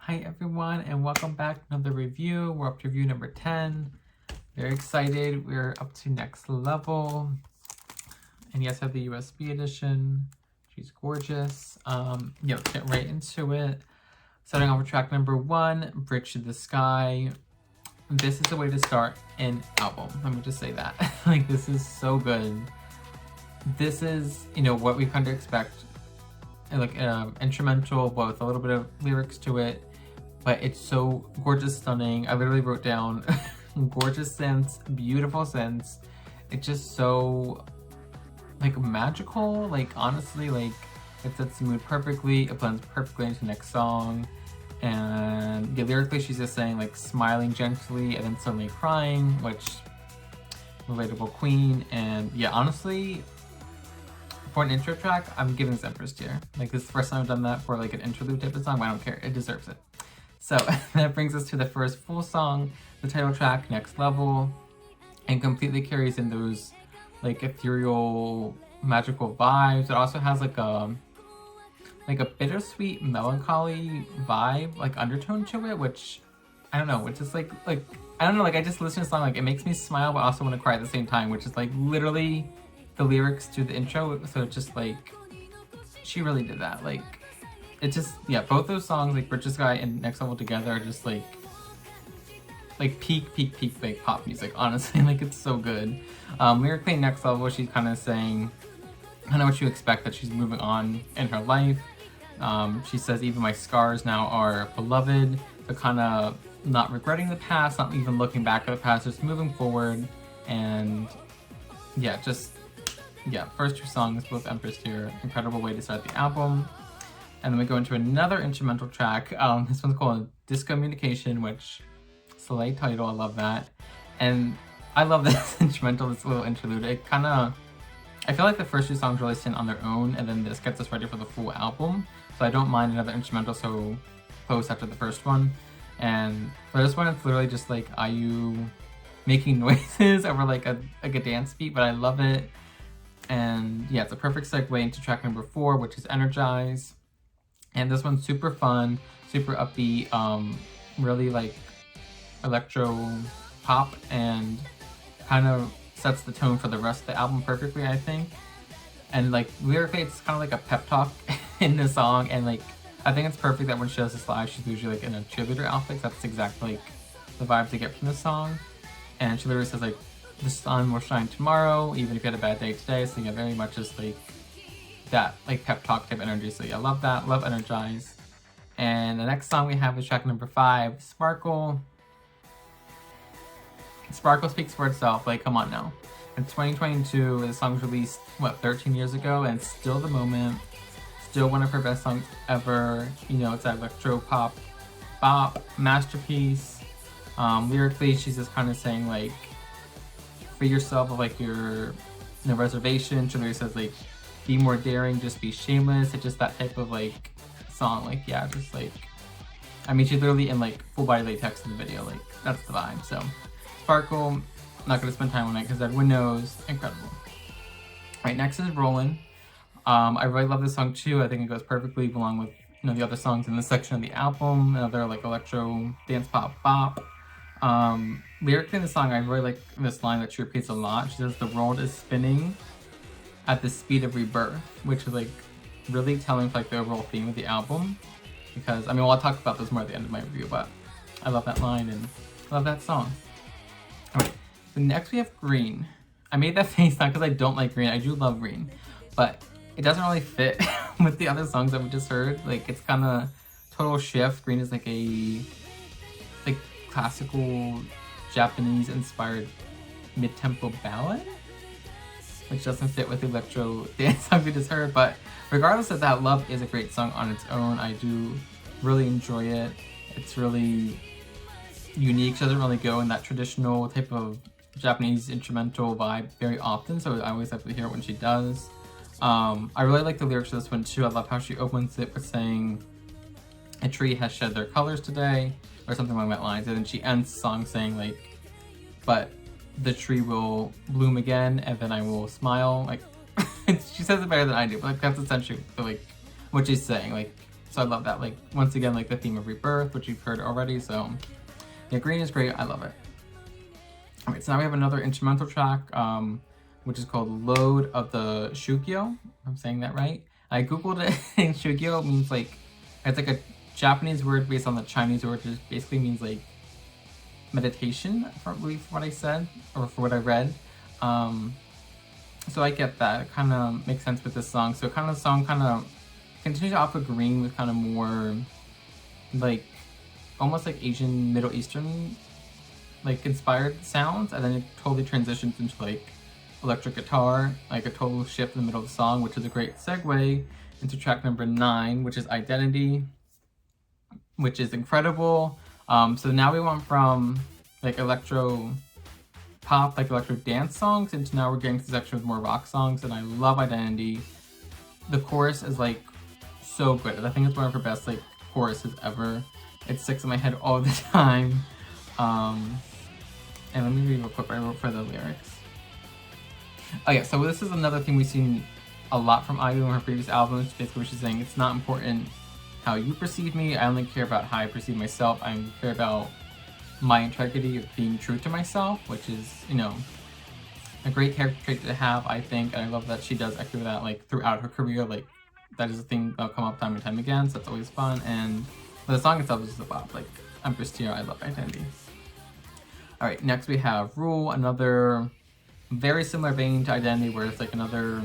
Hi everyone, and welcome back to another review. We're up to review number 10. Very excited. We're up to next level. And yes, I have the USB edition. She's gorgeous. Yeah, let's get right into it. Starting off with track number 1, Bridge to the Sky. This is a way to start an album. Let me just say that. Like, this is so good. This is, what we kind of expect. Like, instrumental, but with a little bit of lyrics to it. But it's so gorgeous, stunning. I literally wrote down gorgeous synths, beautiful synths. It's just so, like, magical. Like, honestly, like, it sets the mood perfectly. It blends perfectly into the next song. And yeah, lyrically, she's just saying, like, smiling gently and then suddenly crying, which, relatable queen. And yeah, honestly, for an intro track, I'm giving this Empress tier. Like, this is the first time I've done that for, like, an interlude type of song, but I don't care. It deserves it. So that brings us to the first full song, the title track, Next Level, and completely carries in those, like, ethereal, magical vibes. It also has, like a bittersweet, melancholy vibe, like, undertone to it, which, I don't know, it's just, like, I don't know, like, I just listen to the song, like, it makes me smile, but also want to cry at the same time, which is, like, literally the lyrics to the intro, so it's just, like, she really did that, like, it just, yeah, both those songs, like, Bridge to the Sky and Next Level together are just, like, peak, like, pop music, honestly, like, it's so good. Lyrically, Next Level, she's kind of saying, kind of what you expect, that she's moving on in her life. She says, even my scars now are beloved, so kind of not regretting the past, not even looking back at the past, just moving forward, and yeah, just, yeah, first two songs, both Empress here, incredible way to start the album. And then we go into another instrumental track. This one's called Disco-munication, which, slay title, I love that. And I love this instrumental, this little interlude. It kind of, I feel like the first two songs really stand on their own, and then this gets us ready for the full album. So I don't mind another instrumental so close after the first one. And for this one, it's literally just like Ayu making noises over like a dance beat, but I love it. And yeah, it's a perfect segue into track number 4, which is EnergizE. And this one's super fun, super upbeat, really like electro pop, and kind of sets the tone for the rest of the album perfectly, I think. And like lyrically, it's kind of like a pep talk in the song, and like I think it's perfect that when she does this live, she's usually like in a cheerleader outfit. That's exactly like the vibes you get from the song. And she literally says like, the sun will shine tomorrow, even if you had a bad day today. So yeah, very much just like that like pep talk type energy. So yeah, love that, love EnergizE. And the next song we have is track number 5, Sparkle. Sparkle speaks for itself, like, come on now. In 2022, the song was released, what, 13 years ago, and still the moment. Still one of her best songs ever. It's that electro pop bop masterpiece. Lyrically, she's just kind of saying like, free yourself of like your reservation. She literally says like, be more daring, just be shameless. It's just that type of like song, like, yeah, just like, I mean, she's literally in like full body latex in the video, like, that's the vibe. So Sparkle, I'm not gonna spend time on it because everyone knows, incredible. Alright, next is Rollin. I really love this song too. I think it goes perfectly along with the other songs in this section of the album. Another like electro dance pop bop. Lyrically in the song, I really like this line that she repeats a lot. She says, the world is spinning at the speed of rebirth, which is like really telling like the overall theme of the album. Because, I mean, well, I'll talk about this more at the end of my review, but I love that line and I love that song. Alright, so next we have Green. I made that face not because I don't like Green, I do love Green, but it doesn't really fit with the other songs that we just heard. Like, it's kind of total shift. Green is like a classical Japanese inspired mid-tempo ballad, which doesn't fit with the electro dance song we just heard. But regardless of that, Love is a great song on its own. I do really enjoy it. It's really unique. She doesn't really go in that traditional type of Japanese instrumental vibe very often, so I always have to hear it when she does. I really like the lyrics of this one too. I love how she opens it with saying, a tree has shed their colors today, or something along that lines, and then she ends the song saying like, but the tree will bloom again, and then I will smile. Like, she says it better than I do, but like that's essentially like what she's saying. Like, So I love that. Like, once again, like the theme of rebirth, which you've heard already. So yeah, green is great. I love it. All right, so now we have another instrumental track, which is called Load of the SHUGYO. I'm saying that right. I googled it, and SHUGYO means like, it's like a Japanese word based on the Chinese word, which basically means like meditation, probably for what I said, or for what I read. So I get that. It kind of makes sense with this song. So kind of the song kind of continues off of green with kind of more like almost like Asian Middle Eastern like inspired sounds, and then it totally transitions into like electric guitar, like a total shift in the middle of the song, which is a great segue into track number 9, which is Identity, which is incredible. So now we went from like electro pop, like electro dance songs, into now we're getting to the section with more rock songs, and I love Identity. The chorus is like so good. I think it's one of her best like choruses ever. It sticks in my head all the time. And let me read real quick what I wrote for the lyrics. Oh yeah, so this is another thing we've seen a lot from Ayumi in her previous albums, basically she's saying it's not important how you perceive me, I only care about how I perceive myself. I care about my integrity of being true to myself, which is, you know, a great character trait to have, I think, and I love that she does echo that like throughout her career. Like that is a thing that'll come up time and time again, so that's always fun. And the song itself is just a bop. Like Empress, I love Identity. Alright, next we have Rule, another very similar vein to Identity, where it's like another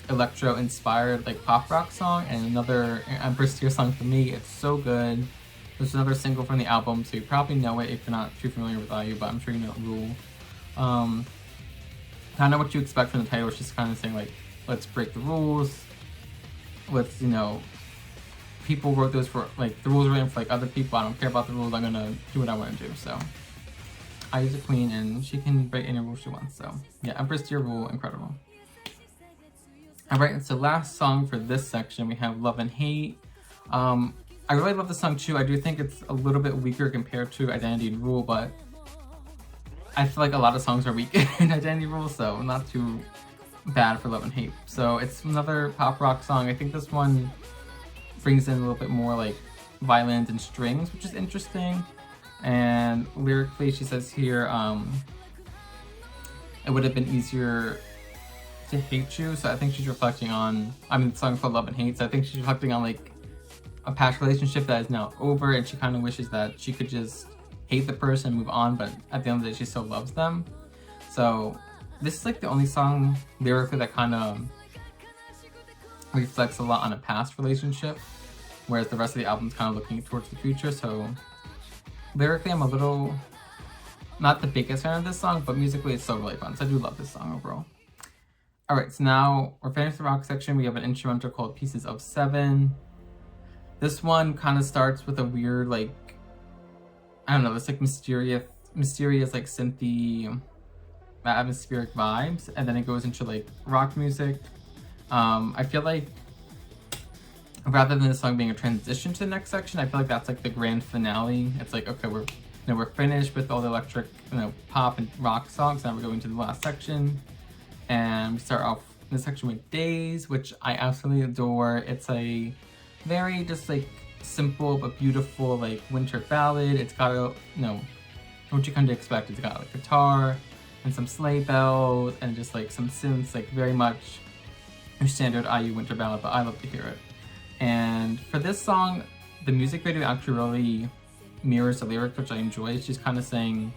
electro-inspired like pop rock song, and another Empress song for me. It's so good. There's another single from the album, so you probably know it if you're not too familiar with IU, but I'm sure you know Rule. Kind of what you expect from the title. It's just kind of saying like, let's break the rules. Let's, you know, people wrote those for, like, the rules are written for like other people. I don't care about the rules. I'm gonna do what I want to do. So IU's a queen, and she can break any rule she wants. So yeah, Empress Rule, incredible. Alright, it's the last song for this section. We have Love and Hate. I really love the song too. I do think it's a little bit weaker compared to Identity and Rule, but I feel like a lot of songs are weak in Identity and Rule, so not too bad for Love and Hate. So it's another pop rock song. I think this one brings in a little bit more like violins and strings, which is interesting. And lyrically, she says here, it would have been easier to hate you. So I think she's reflecting on, I mean, the song's called Love and Hate, so I think she's reflecting on like a past relationship that is now over, and she kind of wishes that she could just hate the person and move on, but at the end of the day she still loves them. So this is like the only song lyrically that kind of reflects a lot on a past relationship, whereas the rest of the album's kind of looking towards the future. So lyrically I'm a little not the biggest fan of this song, but musically it's still really fun, so I do love this song overall. Alright, so now we're finished the rock section. We have an instrumental called Pieces of 7. This one kind of starts with a weird, like, I don't know, this like mysterious like synthy atmospheric vibes, and then it goes into like rock music. I feel like rather than the song being a transition to the next section, I feel like that's like the grand finale. It's like, okay, we're finished with all the electric, pop and rock songs. Now we're going to the last section, and we start off in the section with Days, which I absolutely adore. It's a very just like simple but beautiful like winter ballad. It's got a, what you kind of expect. It's got like guitar and some sleigh bells and just like some synths, like very much your standard IU winter ballad, but I love to hear it. And for this song, the music video actually really mirrors the lyrics, which I enjoy. She's kind of saying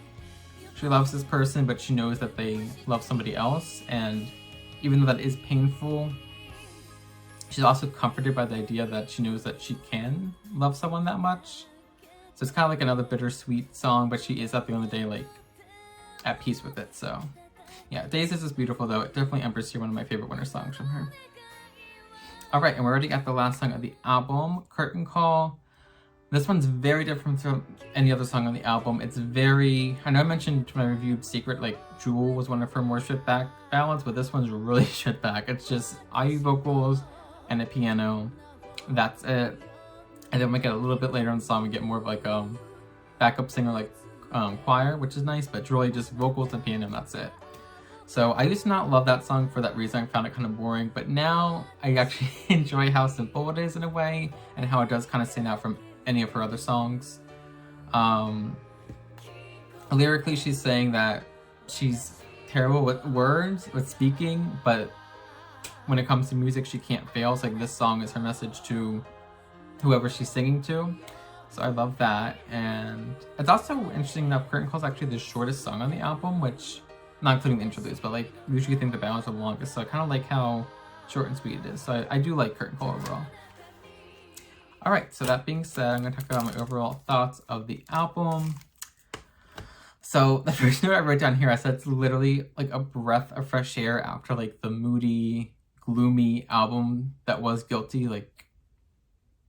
she loves this person, but she knows that they love somebody else, and even though that is painful, she's also comforted by the idea that she knows that she can love someone that much. So it's kind of like another bittersweet song, but she is at the end of the day like at peace with it. So yeah, Days is just beautiful though. Definitely Empress here, one of my favorite winter songs from her. Alright, and we're already at the last song of the album, Curtain Call. This one's very different from any other song on the album. It's very, I know I mentioned when I reviewed Secret, like Jewel was one of her more stripped back ballads, but this one's really stripped back. It's just IU vocals and a piano. That's it. And then we get a little bit later in the song, we get more of like backup singer like choir, which is nice, but it's really just vocals and piano, and that's it. So I used to not love that song for that reason. I found it kind of boring, but now I actually enjoy how simple it is in a way, and how it does kind of stand out from any of her other songs. Lyrically, she's saying that she's terrible with words, with speaking, but when it comes to music, she can't fail. So like this song is her message to whoever she's singing to. So I love that. And it's also interesting enough, Curtain Call is actually the shortest song on the album, which, not including the interludes, but like usually you think the ballads are the longest. So I kind of like how short and sweet it is. So I do like Curtain Call overall. Alright, so that being said, I'm going to talk about my overall thoughts of the album. So the first note I wrote down here, I said it's literally like a breath of fresh air after like the moody, gloomy album that was Guilty. Like,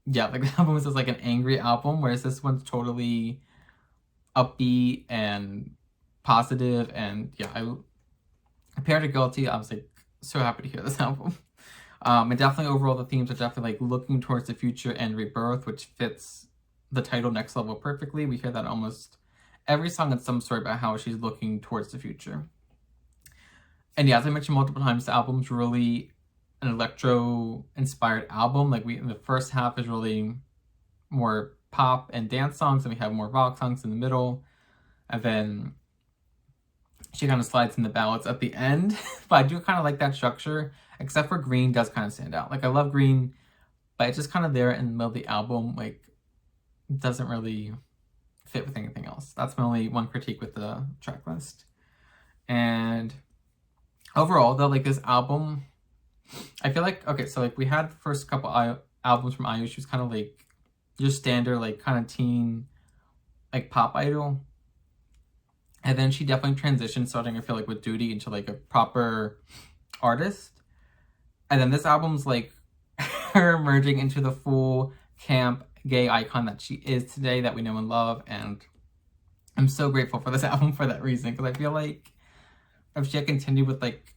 yeah, like the album was just like an angry album, whereas this one's totally upbeat and positive. And yeah, compared to Guilty, I was like so happy to hear this album. And definitely overall the themes are definitely like looking towards the future and rebirth, which fits the title Next Level perfectly. We hear that almost every song in some story about how she's looking towards the future. And yeah, as I mentioned multiple times, the album's really an electro-inspired album. Like the first half is really more pop and dance songs, and we have more rock songs in the middle. And then she kind of slides in the ballads at the end. But I do kind of like that structure, except for Green does kind of stand out. Like I love Green, but it's just kind of there in the middle of the album. Like it doesn't really fit with anything else. That's my only one critique with the track list. And overall though, like this album, I feel like, okay, so like we had the first couple albums from IU, she was kind of like your standard like kind of teen like pop idol. And then she definitely transitioned, starting I feel like with Duty into like a proper artist. And then this album's like her emerging into the full camp gay icon that she is today, that we know and love. And I'm so grateful for this album for that reason, because I feel like if she had continued with like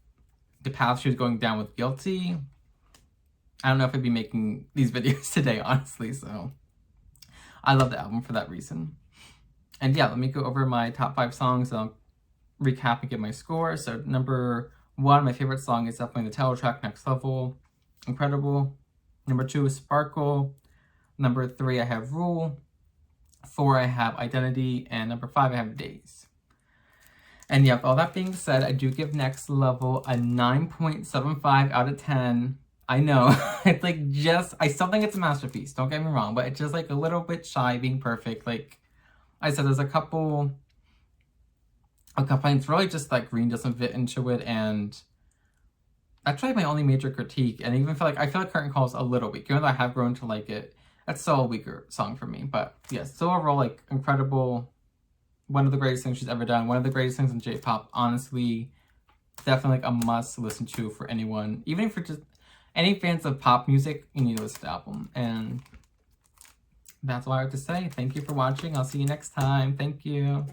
the path she was going down with Guilty, I don't know if I'd be making these videos today, honestly. So I love the album for that reason. And yeah, let me go over my top 5 songs and I'll recap and give my score. So number 1, my favorite song is definitely the title track, Next Level. Incredible. Number 2 is Sparkle. Number 3, I have Rule. 4, I have Identity. And number 5, I have Days. And yeah, with all that being said, I do give Next Level a 9.75 out of 10. I know, it's like just, I still think it's a masterpiece, don't get me wrong, but it's just like a little bit shy of being perfect. Like I said, there's a couple it's really just like Green doesn't fit into it, and that's really my only major critique. And I even feel like Curtain Call is a little weak, even though I have grown to like it. That's still a weaker song for me, but yeah, still overall like incredible. One of the greatest things she's ever done. One of the greatest things in J-pop. Honestly, definitely like a must listen to for anyone, even if you're just any fans of pop music. You need to listen to the album, and that's all I have to say. Thank you for watching. I'll see you next time. Thank you.